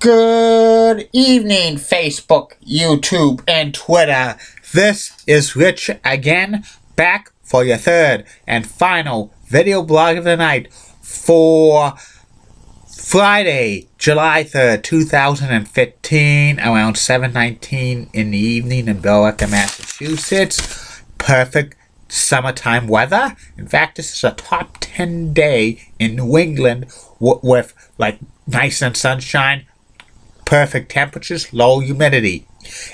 Good evening, Facebook, YouTube, and Twitter. This is Rich again, back for your third and final video blog of the night for Friday, July 3rd, 2015, around 7:19 in the evening in Billerica, Massachusetts. Perfect summertime weather. In fact, this is a top 10 day in New England with like nice and sunshine, perfect temperatures, low humidity,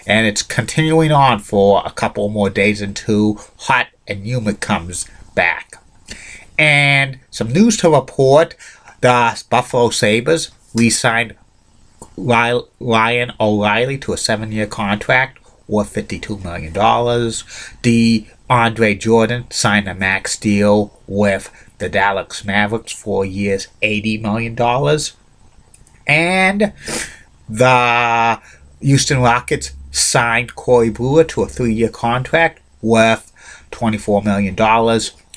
and it's continuing on for a couple more days until hot and humid comes back. And some news to report: the Buffalo Sabres re-signed Ryan O'Reilly to a 7-year contract worth $52 million. DeAndre Jordan signed a max deal with the Dallas Mavericks, 4 years, $80 million. And the Houston Rockets signed Corey Brewer to a 3-year contract worth $24 million.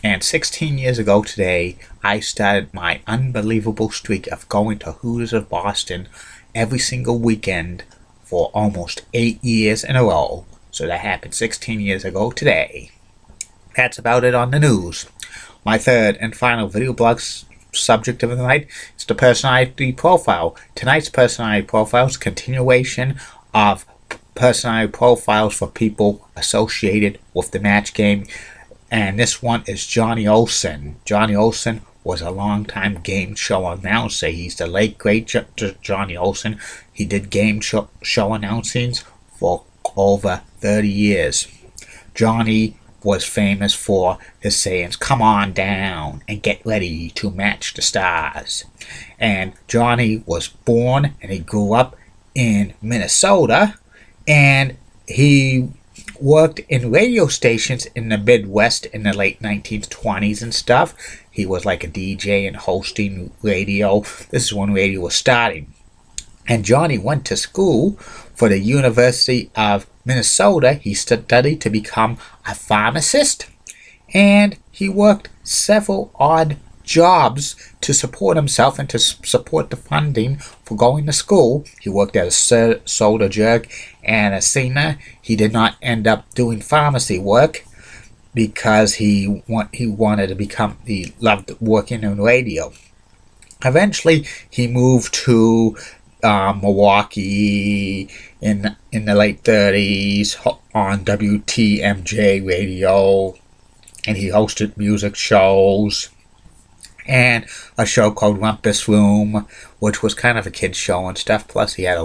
And 16 years ago today, I started my unbelievable streak of going to Hooters of Boston every single weekend for almost 8 years in a row. So that happened 16 years ago today. That's about it on the news. My third and final video blog subject of the night is the personality profile. Tonight's personality profile is a continuation of personality profiles for people associated with the match game. And this one is Johnny Olson. Johnny Olson was a long-time game show announcer. He's the late, great Johnny Olson. He did game show announcings for over 30 years. Johnny was famous for his sayings, "Come on down and get ready to match the stars." And Johnny was born and he grew up in Minnesota, and he worked in radio stations in the Midwest in the late 1920s and stuff. He was like a DJ and hosting radio. This is when radio was starting. And Johnny went to school for the University of Minnesota. He studied to become a pharmacist, and he worked several odd jobs to support himself and to support the funding for going to school. He worked as a soda jerk and a singer. He did not end up doing pharmacy work because he wanted to become, he loved working in radio. Eventually, he moved to Milwaukee in the late 30s on WTMJ radio, and he hosted music shows and a show called Rumpus Room, which was kind of a kid's show and stuff. Plus he had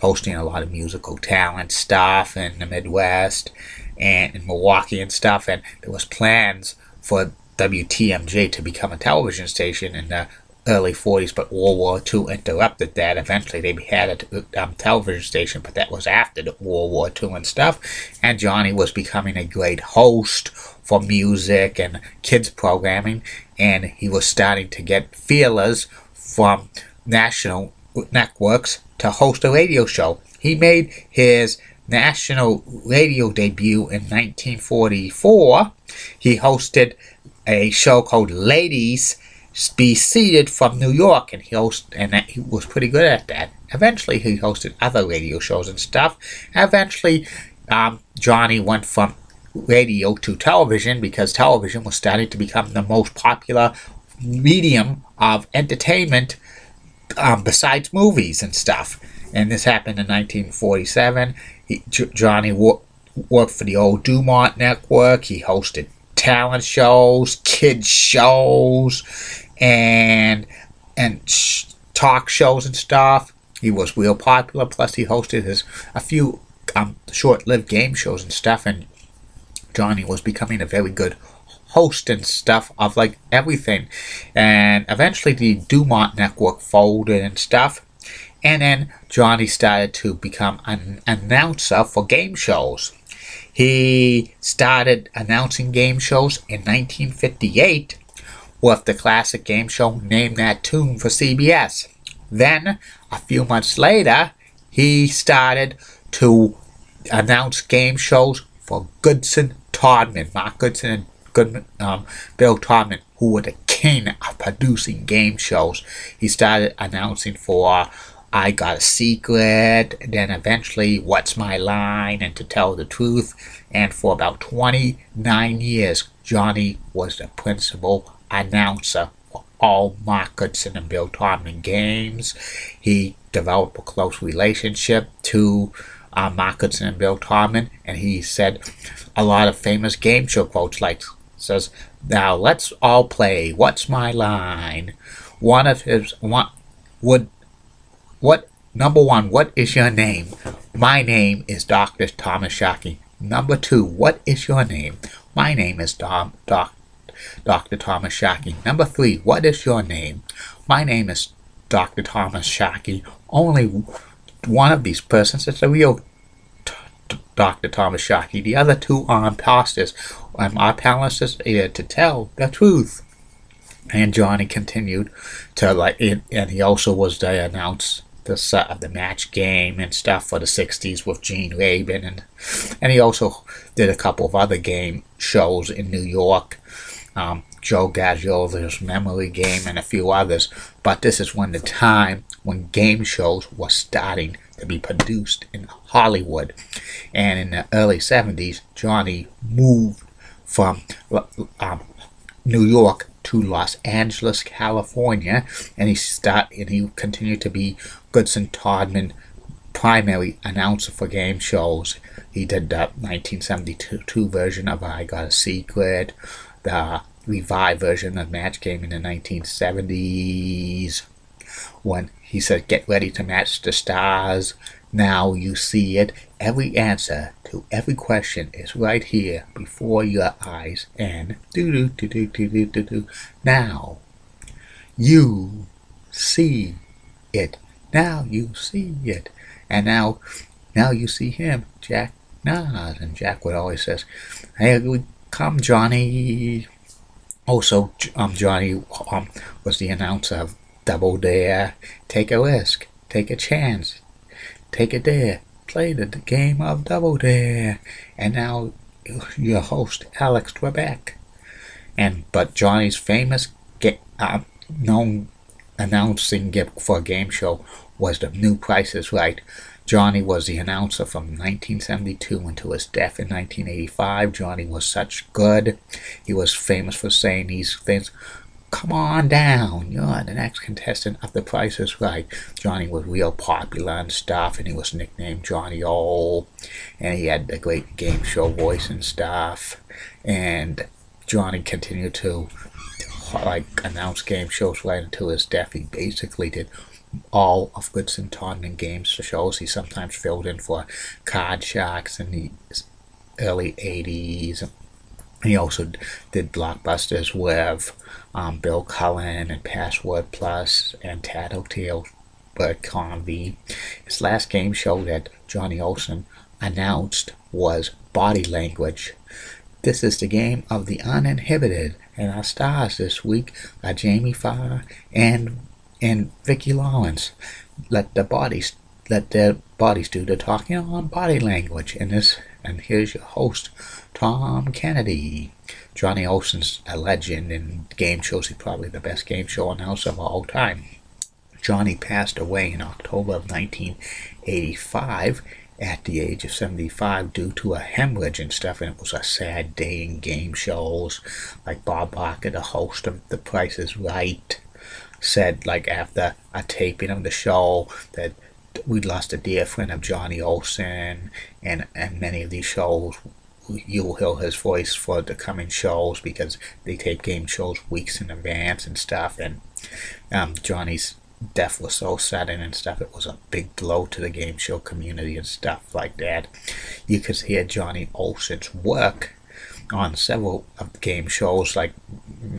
hosting a lot of musical talent stuff in the Midwest and in Milwaukee and stuff. And there was plans for WTMJ to become a television station in the early 40s, but World War II interrupted that. Eventually they had a television station, but that was after the World War II and stuff. And Johnny was becoming a great host for music and kids programming, and he was starting to get feelers from national networks to host a radio show. He made his national radio debut in 1944. He hosted a show called Ladies Be Seated from New York, and he was pretty good at that. Eventually he hosted other radio shows and stuff. Eventually Johnny went from radio to television because television was starting to become the most popular medium of entertainment besides movies and stuff. And this happened in 1947. Johnny worked for the old Dumont Network. He hosted talent shows, kids shows, and talk shows and stuff. He was real popular. Plus he hosted a few short-lived game shows and stuff, and Johnny was becoming a very good host and stuff of like everything. And eventually the Dumont Network folded and stuff, and then Johnny started to become an announcer for game shows. He started announcing game shows in 1958 with the classic game show Name That Tune for CBS. Then, a few months later, he started to announce game shows for Goodson Todman, Mark Goodson and Bill Todman, who were the king of producing game shows. He started announcing for I Got a Secret, then eventually What's My Line and To Tell the Truth. And for about 29 years, Johnny was the principal announcer for all Mark Goodson and Bill Todman games. He developed a close relationship to Mark Goodson and Bill Todman, and he said a lot of famous game show quotes like says, "Now let's all play What's My Line." One of his one would what number one, what is your name? My name is Dr. Thomas Shockey. Number two, what is your name? My name is Dr. Thomas Shockey. Number three, what is your name? My name is Dr. Thomas Shockey. Only one of these persons is the real Dr. Thomas Shockey. The other two are imposters. Our panelists is here to tell the truth. And Johnny continued to and he also was the announce the match game and stuff for the 60s with Gene Rabin, and he also did a couple of other game shows in New York, Joe Gaggio's Memory Game and a few others. But this is when the time when game shows were starting to be produced in Hollywood, and in the early 70s Johnny moved from New York to Los Angeles, California, and he continued to be Goodson Todman primary announcer for game shows. He did the 1972 version of I Got a Secret, the revived version of Match Game in the 1970s, when he said, "Get ready to match the stars. Now you see it. Every answer to every question is right here before your eyes." And now you see it. Now you see it. And now you see him. Jack nods, and Jack would always says, "Hey, come, Johnny." Also, Johnny was the announcer of Double Dare. Take a risk. Take a chance. Take a dare. Play the game of Double Dare. And now your host, Alex Trebek. But Johnny's famous known announcing gift for a game show was the new Price is Right. Johnny was the announcer from 1972 until his death in 1985. Johnny was such good. He was famous for saying these things. "Come on down, you're the next contestant of The Price is Right." Johnny was real popular and stuff, and he was nicknamed Johnny O, and he had the great game show voice and stuff. And Johnny continued to announce game shows right until his death. He basically did all of Goodson Todman games shows. He sometimes filled in for Card Sharks in the early 80s. He also did blockbusters with Bill Cullen and Password Plus and Tattletale Bert Convy. His last game show that Johnny Olson announced was Body Language. This is the game of the uninhibited, and our stars this week are Jamie Farr and Vicki Lawrence. Let their bodies do the talking on body language. And here's your host, Tom Kennedy. Johnny Olson's a legend in game shows. He's probably the best game show announcer of all time. Johnny passed away in October of 1985 at the age of 75 due to a hemorrhage and stuff, and it was a sad day in game shows. Like Bob Barker, the host of The Price is Right, said after a taping of the show that we'd lost a dear friend of Johnny Olson, and many of these shows you'll hear his voice for the coming shows because they tape game shows weeks in advance and stuff. And Johnny's death was so sudden and stuff. It was a big blow to the game show community and stuff like that. You could hear Johnny Olson's work on several of the game shows like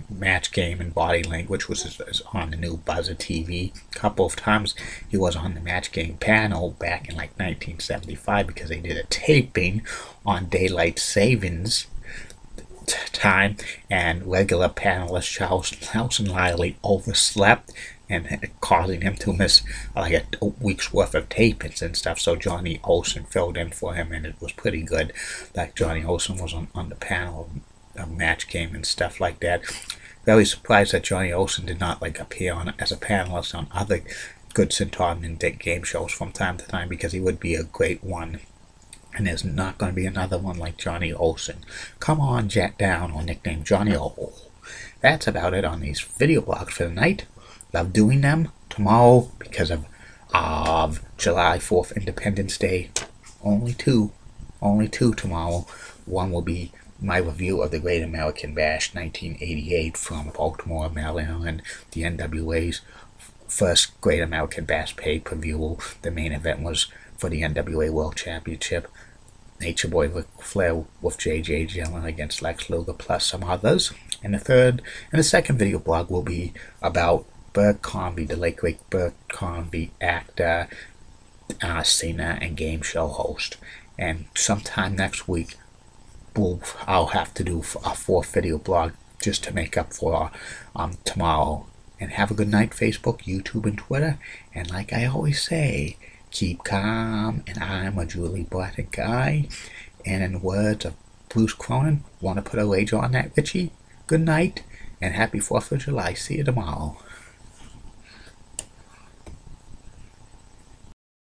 Match Game and Body Language, which is on the new Buzzer TV. A couple of times he was on the Match Game panel back in 1975 because they did a taping on daylight savings time, and regular panelist Charles Nelson Riley overslept and causing him to miss a week's worth of tapings and stuff. So Johnny Olson filled in for him, and it was pretty good. Johnny Olson was on the panel of Match Game and stuff like that. Very surprised that Johnny Olson did not appear on as a panelist on other good Centauran and game shows from time to time, because he would be a great one. And there's not going to be another one like Johnny Olson. Come on, Jack Down, or nicknamed Johnny O. That's about it on these video blogs for the night. Love doing them. Tomorrow, because of July 4th, Independence Day, only two tomorrow. One will be my review of the Great American Bash 1988 from Baltimore, Maryland, the NWA's first Great American Bash pay-per-view. The main event was for the NWA World Championship. Nature Boy Ric Flair with J.J. Dillon against Lex Luger, plus some others. And the second video blog will be about Bert Crombie, the late great Bert Crombie, actor, singer, and game show host. And sometime next week, I'll have to do a fourth video blog just to make up for tomorrow. And have a good night, Facebook, YouTube, and Twitter. And like I always say, keep calm, and I'm a Julie Blatt guy. And in the words of Bruce Cronin, want to put a wager on that, Richie? Good night, and happy 4th of July. See you tomorrow.